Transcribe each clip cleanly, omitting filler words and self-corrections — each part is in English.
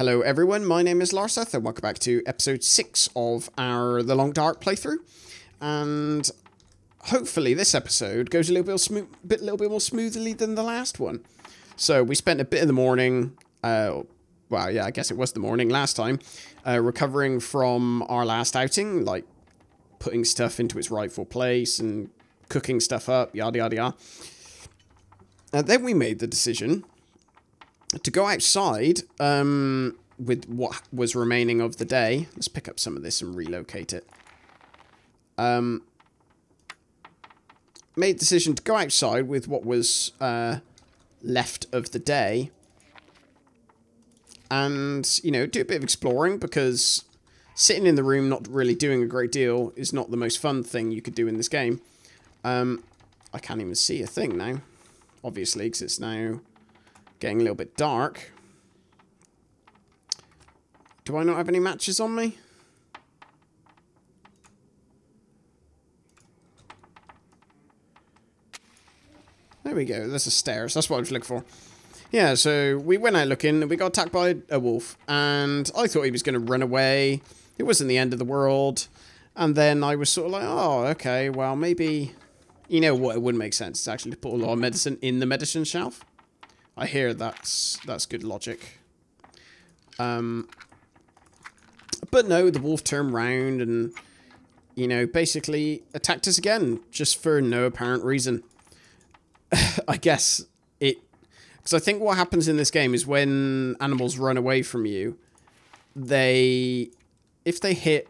Hello everyone, my name is Larseth and welcome back to episode 6 of our The Long Dark playthrough. And hopefully this episode goes a little bit more smoothly than the last one. So we spent a bit of the morning, well yeah, I guess it was the morning last time, recovering from our last outing, like putting stuff into its rightful place and cooking stuff up, yada yada yada. And then we made the decision to go outside with what was remaining of the day. Let's pick up some of this and relocate it. Made the decision to go outside with what was left of the day. And, you know, do a bit of exploring, because sitting in the room not really doing a great deal is not the most fun thing you could do in this game. I can't even see a thing now, obviously, because it's now getting a little bit dark. Do I not have any matches on me? There we go. There's the stairs. That's what I was looking for. Yeah, so we went out looking and we got attacked by a wolf. And I thought he was going to run away. It wasn't the end of the world. And then I was sort of like, oh, okay, well, maybe... You know what? It wouldn't make sense. It's actually to put a lot of medicine in the medicine shelf. I hear that's good logic. But no, the wolf turned round and, you know, basically attacked us again, just for no apparent reason. I guess it... Because I think what happens in this game is when animals run away from you, if they hit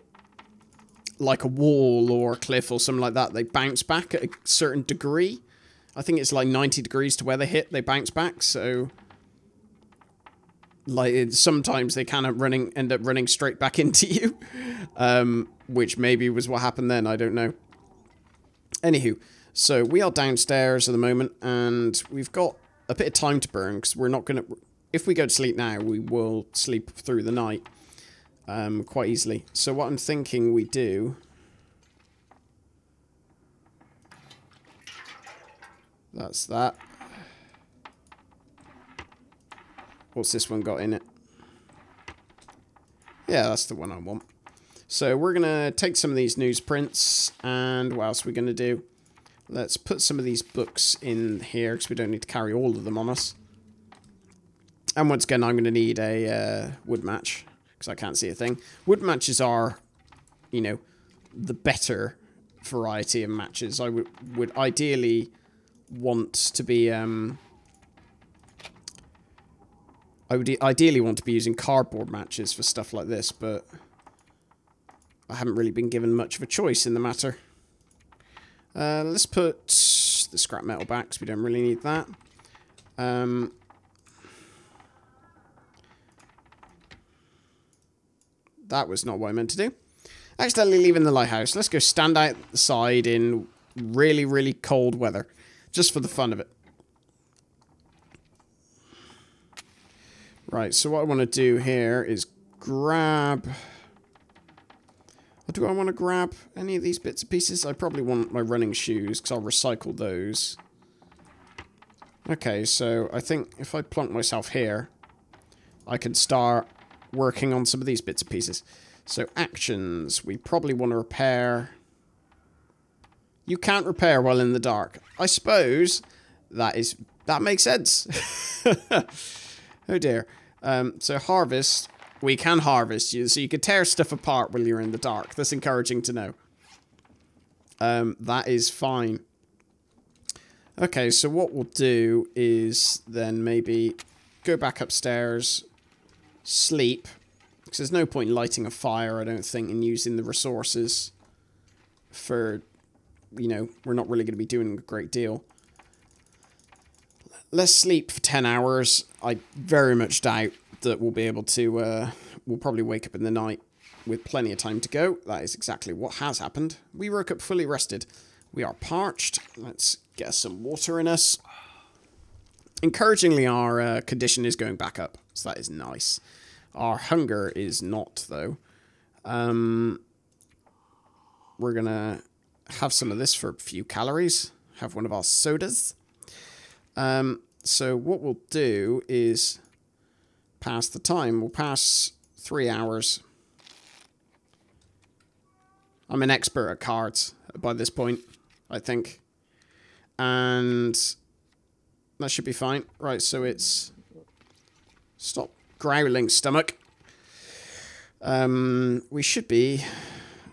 like a wall or a cliff or something like that, they bounce back at a certain degree. I think it's like 90 degrees to where they hit, they bounce back, so... Like, sometimes they kind of end up running straight back into you. Which maybe was what happened then, I don't know. Anywho, so we are downstairs at the moment, and we've got a bit of time to burn, because we're not going to... If we go to sleep now, we will sleep through the night quite easily. So what I'm thinking we do... That's that. What's this one got in it? Yeah, that's the one I want. So we're going to take some of these newsprints, and what else are we going to do? Let's put some of these books in here, because we don't need to carry all of them on us. And once again, I'm going to need a wood match, because I can't see a thing. Wood matches are, you know, the better variety of matches. I would ideally want to be... I would ideally want to be using cardboard matches for stuff like this, but I haven't really been given much of a choice in the matter. Let's put the scrap metal back, because we don't really need that. That was not what I meant to do. Accidentally leaving the lighthouse. Let's go stand outside in really, really cold weather, just for the fun of it. Right, so what I want to do here is grab... Or do I want to grab any of these bits and pieces? I probably want my running shoes, because I'll recycle those. Okay, so I think if I plonk myself here, I can start working on some of these bits and pieces. So actions, we probably want to repair... You can't repair while in the dark. I suppose that makes sense. Oh dear. So harvest, we can harvest you, so you can tear stuff apart while you're in the dark. That's encouraging to know. That is fine. Okay, so what we'll do is then maybe go back upstairs, sleep, because there's no point in lighting a fire, I don't think, and using the resources for, you know, we're not really going to be doing a great deal. Let's sleep for 10 hours. I very much doubt that we'll be able to... we'll probably wake up in the night with plenty of time to go. That is exactly what has happened. We woke up fully rested. We are parched. Let's get some water in us. Encouragingly, our condition is going back up, so that is nice. Our hunger is not, though. We're going to have some of this for a few calories. Have one of our sodas. So what we'll do is pass the time. We'll pass 3 hours. I'm an expert at cards by this point, I think. And that should be fine. Right, so it's... Stop growling, stomach. We should be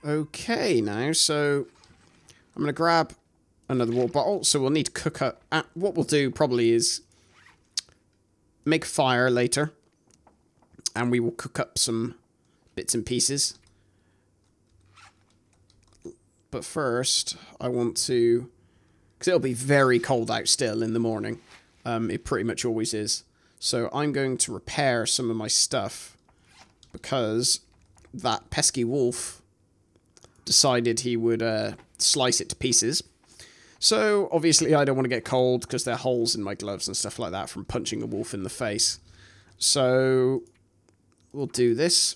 okay now. So I'm going to grab another water bottle. So we'll need to cook up... what we'll do probably is make fire later. And we will cook up some bits and pieces. But first, I want to... Because it'll be very cold out still in the morning. It pretty much always is. So I'm going to repair some of my stuff. Because that pesky wolf decided he would slice it to pieces. So obviously I don't want to get cold because there are holes in my gloves and stuff like that from punching a wolf in the face. So we'll do this.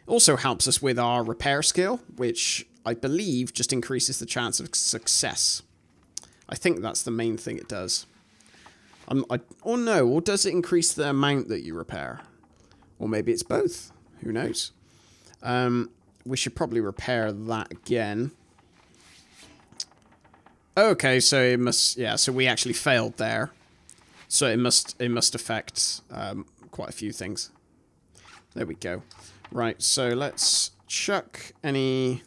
Also helps us with our repair skill, which I believe just increases the chance of success. I think that's the main thing it does. Or no, or does it increase the amount that you repair? Or maybe it's both. Who knows? We should probably repair that again. Okay, so it must... Yeah, so we actually failed there. So it must affect quite a few things. There we go. Right, so let's chuck any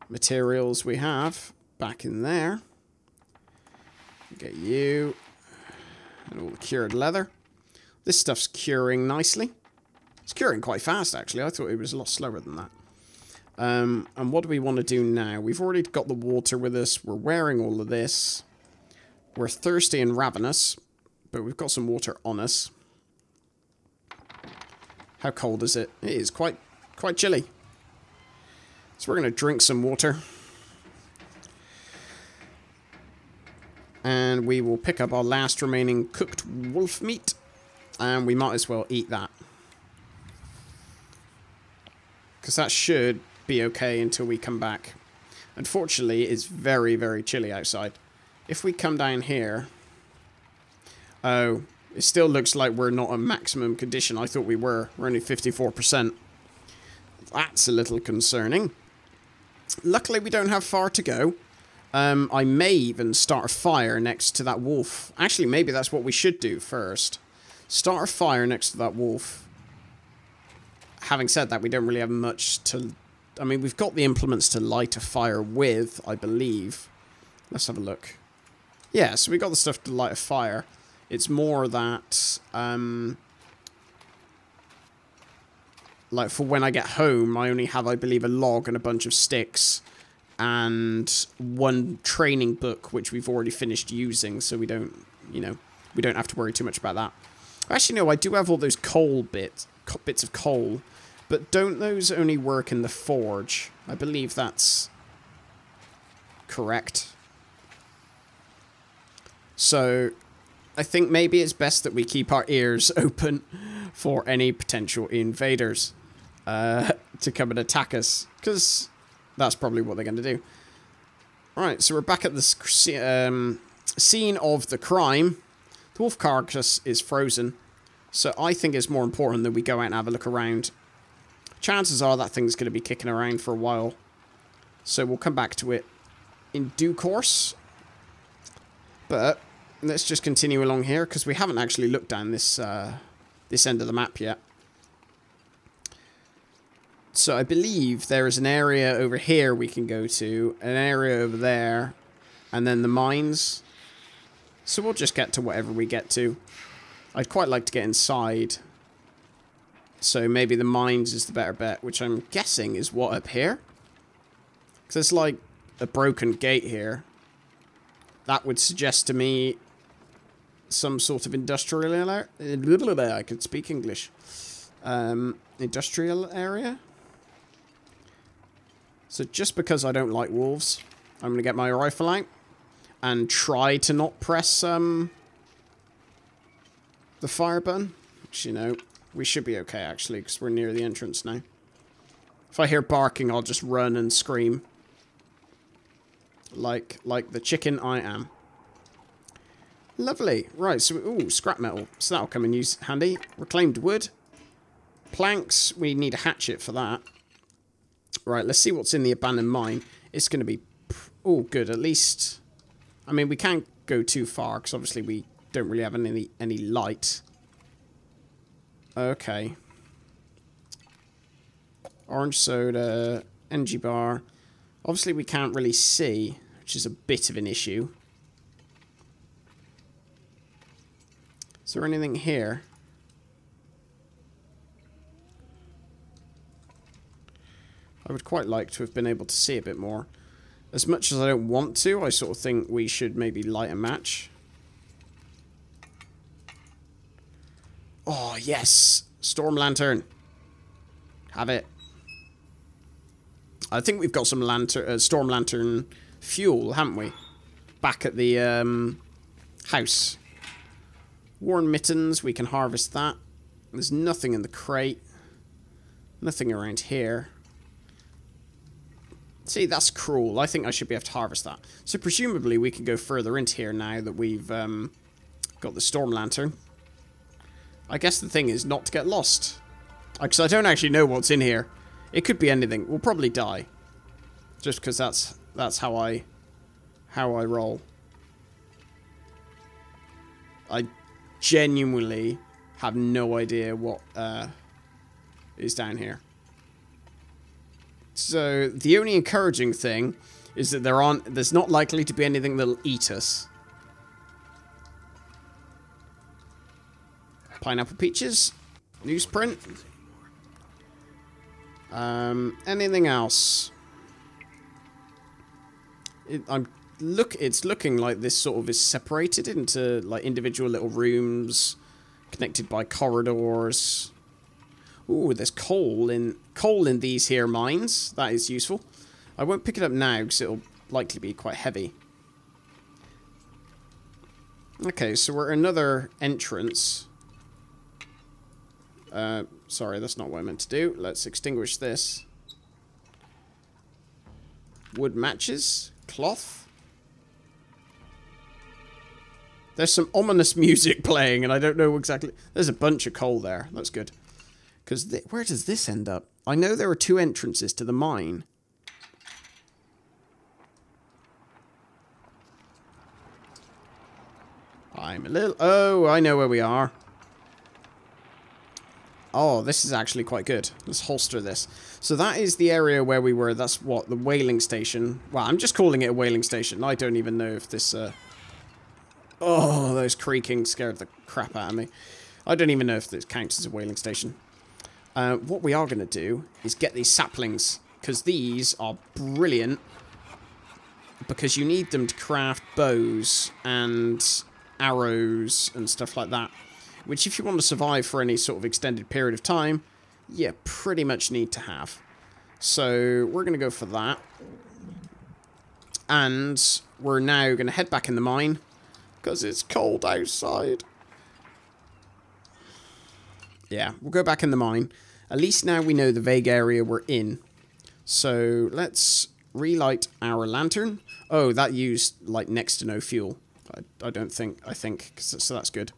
materials we have back in there. Get you. And all the cured leather. This stuff's curing nicely. It's curing quite fast, actually. I thought it was a lot slower than that. And what do we want to do now? We've already got the water with us. We're wearing all of this. We're thirsty and ravenous, but we've got some water on us. How cold is it? It is quite chilly. So we're going to drink some water. And we will pick up our last remaining cooked wolf meat. And we might as well eat that. Because that should be okay until we come back. Unfortunately, it's very, very chilly outside. If we come down here... Oh, it still looks like we're not at maximum condition. I thought we were. We're only 54%. That's a little concerning. Luckily, we don't have far to go. I may even start a fire next to that wolf. Actually, maybe that's what we should do first. Start a fire next to that wolf. Having said that, we don't really have much to... I mean, we've got the implements to light a fire with, I believe. Let's have a look. Yeah, so we got the stuff to light a fire. It's more that... like, for when I get home, I only have, I believe, a log and a bunch of sticks. And one training book, which we've already finished using, so we don't, you know, we don't have to worry too much about that. Actually, no, I do have all those coal bits of coal, but don't those only work in the forge? I believe that's correct. So, I think maybe it's best that we keep our ears open for any potential invaders to come and attack us, because that's probably what they're going to do. Alright, so we're back at the scene of the crime. The wolf carcass is frozen, so I think it's more important that we go out and have a look around. Chances are that thing's going to be kicking around for a while, so we'll come back to it in due course. But let's just continue along here, because we haven't actually looked down this this end of the map yet. So I believe there is an area over here we can go to, an area over there, and then the mines. So we'll just get to whatever we get to. I'd quite like to get inside. So maybe the mines is the better bet, which I'm guessing is what, up here? Because there's like a broken gate here. That would suggest to me some sort of industrial area. I could speak English. Industrial area. So just because I don't like wolves, I'm going to get my rifle out and try to not press the fire button. Which, you know, we should be okay actually, because we're near the entrance now. If I hear barking, I'll just run and scream. Like the chicken I am. Lovely. Right, so, ooh, scrap metal. So that'll come in use handy. Reclaimed wood. Planks. We need a hatchet for that. Right, let's see what's in the abandoned mine. It's going to be... Oh, good. At least... I mean, we can't go too far, because obviously we don't really have any light. Okay. Orange soda. Energy bar. Obviously we can't really see, which is a bit of an issue. Is there anything here? I would quite like to have been able to see a bit more. As much as I don't want to, I sort of think we should maybe light a match. Oh, yes! Storm lantern. Have it. I think we've got some storm lantern fuel, haven't we? Back at the house. Worn mittens, we can harvest that. There's nothing in the crate. Nothing around here. See, that's cruel. I think I should be able to harvest that. So presumably we can go further into here now that we've got the storm lantern. I guess the thing is not to get lost. Because I don't actually know what's in here. It could be anything. We'll probably die. Just because that's how I roll. I genuinely have no idea what is down here. So the only encouraging thing is that there's not likely to be anything that'll eat us. Pineapple peaches, newsprint. Anything else? It's looking like this sort of is separated into like individual little rooms connected by corridors. Ooh, there's coal in these here mines. That is useful. I won't pick it up now because it'll likely be quite heavy. Okay, so we're at another entrance. Sorry, that's not what I meant to do. Let's extinguish this. Wood matches. Cloth. There's some ominous music playing, and I don't know exactly... There's a bunch of coal there. That's good. Because where does this end up? I know there are two entrances to the mine. I'm a little... Oh, I know where we are. Oh, this is actually quite good. Let's holster this. So that is the area where we were. That's what, the whaling station. Well, I'm just calling it a whaling station. I don't even know if this... Oh, those creaking scared the crap out of me. I don't even know if this counts as a whaling station. What we are going to do is get these saplings, because these are brilliant. Because you need them to craft bows and arrows and stuff like that. Which, if you want to survive for any sort of extended period of time, you pretty much need to have. So, we're going to go for that. And we're now going to head back in the mine, because it's cold outside. Yeah, we'll go back in the mine. At least now we know the vague area we're in. So, let's relight our lantern. Oh, that used, like, next to no fuel. I think, so that's good.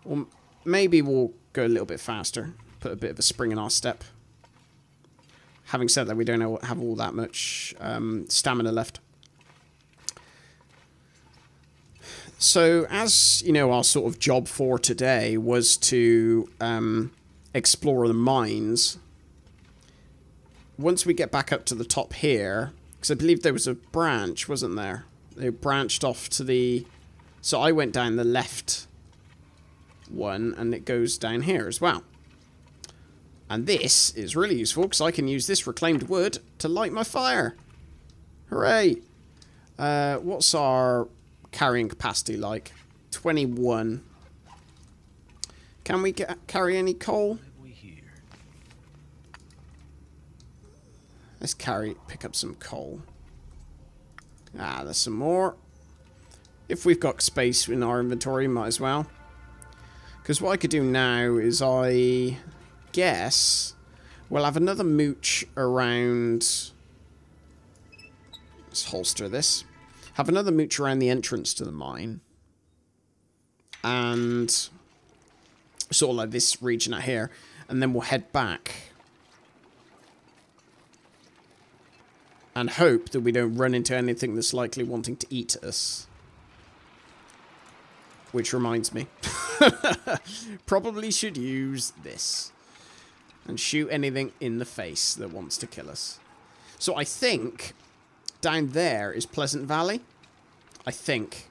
Or maybe we'll go a little bit faster. Put a bit of a spring in our step. Having said that, we don't have all that much stamina left. So, as you know, our sort of job for today was to explore the mines. Once we get back up to the top here, because I believe there was a branch, wasn't there? They branched off to the... So I went down the left one, and it goes down here as well. And this is really useful, because I can use this reclaimed wood to light my fire. Hooray! What's our carrying capacity like? 21. Can we carry any coal? Let's pick up some coal. Ah, there's some more. If we've got space in our inventory, might as well. Because what I could do now is I guess we'll have another mooch around... Let's holster this. Have another mooch around the entrance to the mine. and sort of like this region out here, and then we'll head back and hope that we don't run into anything that's likely wanting to eat us. Which reminds me, probably should use this and shoot anything in the face that wants to kill us. So I think down there is Pleasant Valley. I think.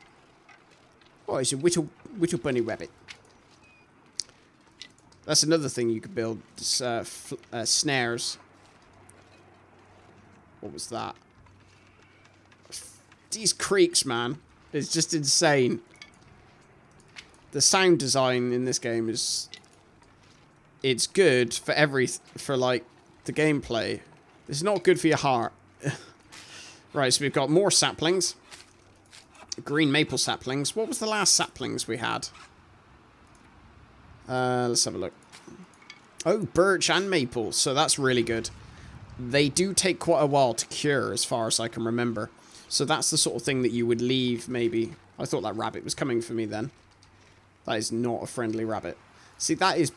Oh, it's a whittle bunny rabbit. That's another thing you could build. Snares. What was that? These creaks, man. It's just insane. The sound design in this game is... It's good for like the gameplay. It's not good for your heart. Right, so we've got more saplings. Green maple saplings. What was the last saplings we had? Let's have a look. Oh, birch and maple. So that's really good. They do take quite a while to cure, as far as I can remember. So that's the sort of thing that you would leave, maybe. I thought that rabbit was coming for me then. That is not a friendly rabbit. See, that is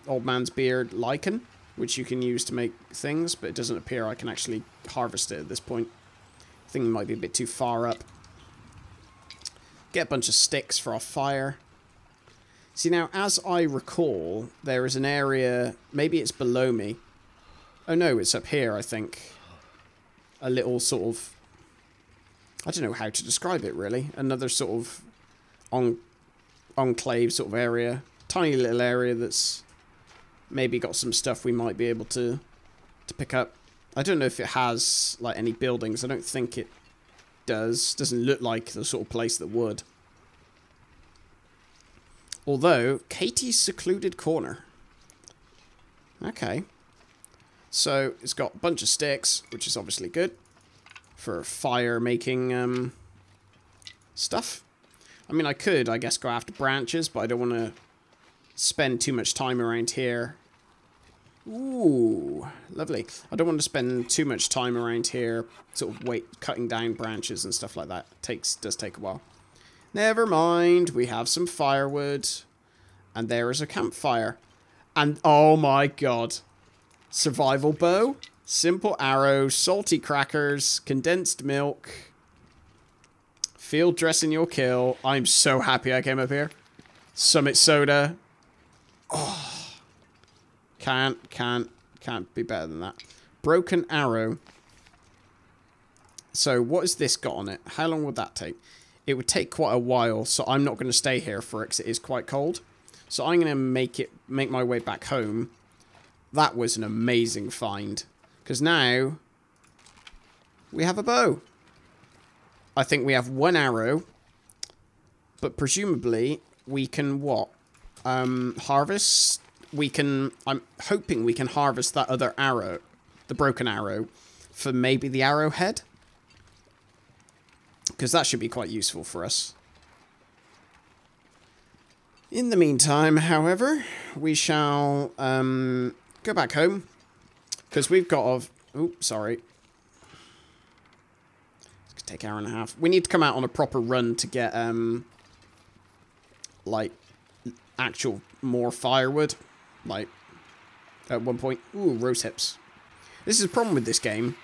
old man's beard lichen, which you can use to make things, but it doesn't appear I can actually harvest it at this point. I think it might be a bit too far up. Get a bunch of sticks for our fire. See, now, as I recall, there is an area, maybe it's below me. Oh no, it's up here, I think. A little sort of, I don't know how to describe it, really. Another sort of enclave sort of area. Tiny little area that's maybe got some stuff we might be able to pick up. I don't know if it has like any buildings. I don't think it does. Doesn't look like the sort of place that would. Although, Katie's secluded corner. Okay. So, it's got a bunch of sticks, which is obviously good for fire making stuff. I mean, I could, I guess, go after branches, but I don't want to spend too much time around here. Ooh, lovely. I don't want to spend too much time around here, sort of cutting down branches and stuff like that. Does take a while. Never mind, we have some firewood, and there is a campfire. And, oh my god. Survival bow, simple arrow, salty crackers, condensed milk... Field dressing your kill. I'm so happy I came up here. Summit soda. Oh. Can't be better than that. Broken arrow. So what has this got on it? How long would that take? It would take quite a while, so I'm not going to stay here for it because it is quite cold. So I'm going to make my way back home. That was an amazing find. Because now we have a bow. I think we have one arrow, but presumably we can what? Harvest? I'm hoping we can harvest that other arrow, the broken arrow, for maybe the arrowhead. Because that should be quite useful for us. In the meantime, however, we shall go back home. Because we've got oops, sorry. Take an hour and a half. We need to come out on a proper run to get, like, actual more firewood. Like, at one point. Ooh, rose hips. This is the problem with this game.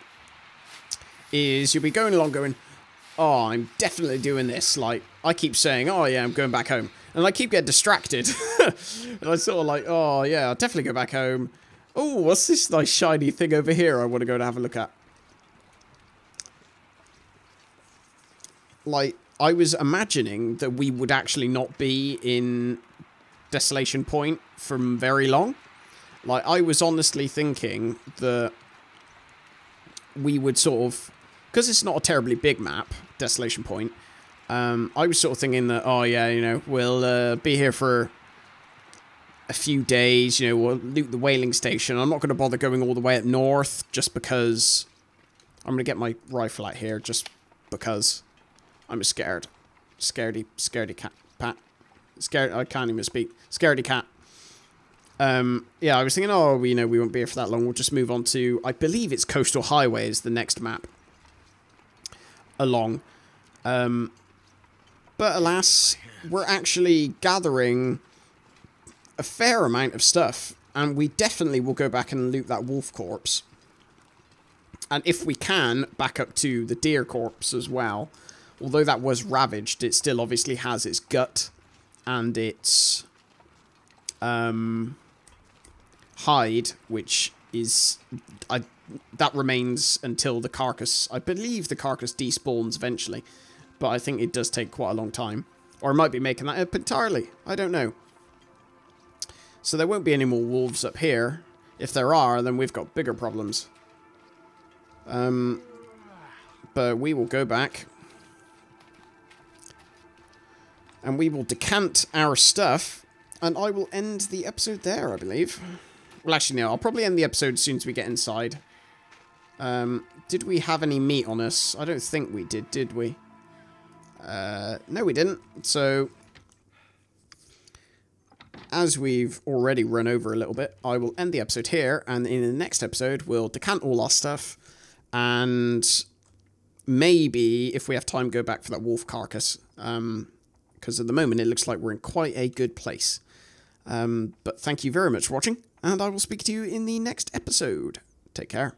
Is you'll be going along going, oh, I'm definitely doing this. Like, I keep saying, oh, yeah, I'm going back home. And I keep getting distracted. And I'm sort of like, oh, yeah, I'll definitely go back home. Oh, what's this nice shiny thing over here I want to go and have a look at? Like, I was imagining that we would actually not be in Desolation Point for very long. Like, I was honestly thinking that we would sort of... Because it's not a terribly big map, Desolation Point, I was sort of thinking that, oh yeah, you know, we'll be here for a few days, you know, we'll loot the whaling station. I'm not going to bother going all the way up north just because... I'm going to get my rifle out here just because... I'm scared. Scaredy cat. Pat. Scared. I can't even speak. Scaredy cat. Yeah, I was thinking, oh, you know, we won't be here for that long. We'll just move on to, I believe it's Coastal Highway is the next map. Along. But alas, we're actually gathering a fair amount of stuff. And we definitely will go back and loot that wolf corpse. And if we can, back up to the deer corpse as well. Although that was ravaged, it still obviously has its gut and its hide, which is... that remains until the carcass... I believe the carcass despawns eventually. But I think it does take quite a long time. Or I might be making that up entirely. I don't know. So there won't be any more wolves up here. If there are, then we've got bigger problems. But we will go back. And we will decant our stuff. And I will end the episode there, I believe. Well, actually, no. I'll probably end the episode as soon as we get inside. Did we have any meat on us? I don't think we did we? No, we didn't. So, as we've already run over a little bit, I will end the episode here. And in the next episode, we'll decant all our stuff. And maybe, if we have time, go back for that wolf carcass. Because at the moment, it looks like we're in quite a good place. But thank you very much for watching. And I will speak to you in the next episode. Take care.